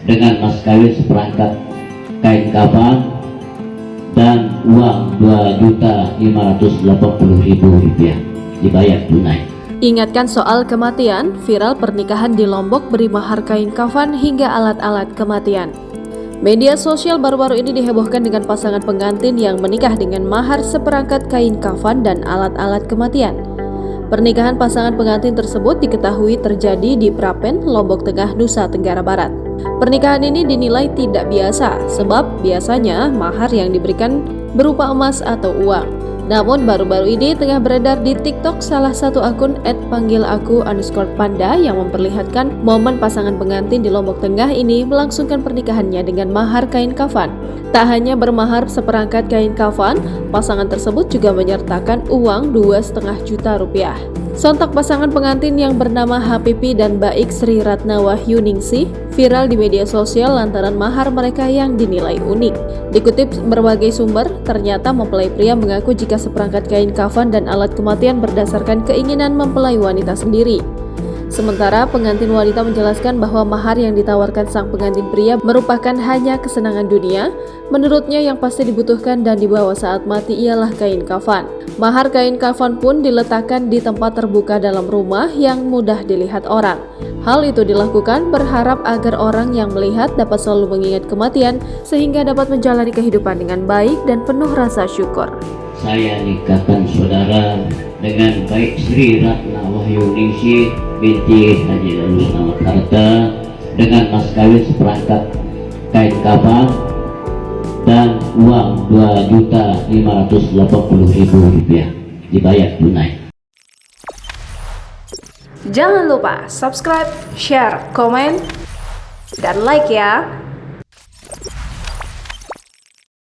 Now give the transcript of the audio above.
dengan mas kawin seperangkat kain kafan dan uang Rp2.580.000 dibayar tunai. Ingatkan soal kematian, viral pernikahan di Lombok beri mahar kain kafan hingga alat-alat kematian. Media sosial baru-baru ini dihebohkan dengan pasangan pengantin yang menikah dengan mahar seperangkat kain kafan dan alat-alat kematian. Pernikahan pasangan pengantin tersebut diketahui terjadi di Prapen, Lombok Tengah, Nusa Tenggara Barat. Pernikahan ini dinilai tidak biasa sebab biasanya mahar yang diberikan berupa emas atau uang. Namun baru-baru ini tengah beredar di TikTok salah satu akun @panggilaku_panda yang memperlihatkan momen pasangan pengantin di Lombok Tengah ini melangsungkan pernikahannya dengan mahar kain kafan. Tak hanya bermahar seperangkat kain kafan, pasangan tersebut juga menyertakan uang Rp2,5 juta. Sontak pasangan pengantin yang bernama HPP dan Baik Sri Ratna Wahyu Ningsih viral di media sosial lantaran mahar mereka yang dinilai unik. Dikutip berbagai sumber, ternyata mempelai pria mengaku jika seperangkat kain kafan dan alat kematian berdasarkan keinginan mempelai wanita sendiri. Sementara pengantin wanita menjelaskan bahwa mahar yang ditawarkan sang pengantin pria merupakan hanya kesenangan dunia. Menurutnya yang pasti dibutuhkan dan dibawa saat mati ialah kain kafan. Mahar kain kafan pun diletakkan di tempat terbuka dalam rumah yang mudah dilihat orang. Hal itu dilakukan berharap agar orang yang melihat dapat selalu mengingat kematian sehingga dapat menjalani kehidupan dengan baik dan penuh rasa syukur. Saya nikahkan saudara dengan Baik Sri Ratna Wahyu Ningsih binti Haji Lalu Selamat Harta dengan mas kawin seperangkat kain kafan dan uang Rp2.580.000 dibayar tunai. Jangan lupa subscribe, share, komen, dan like ya.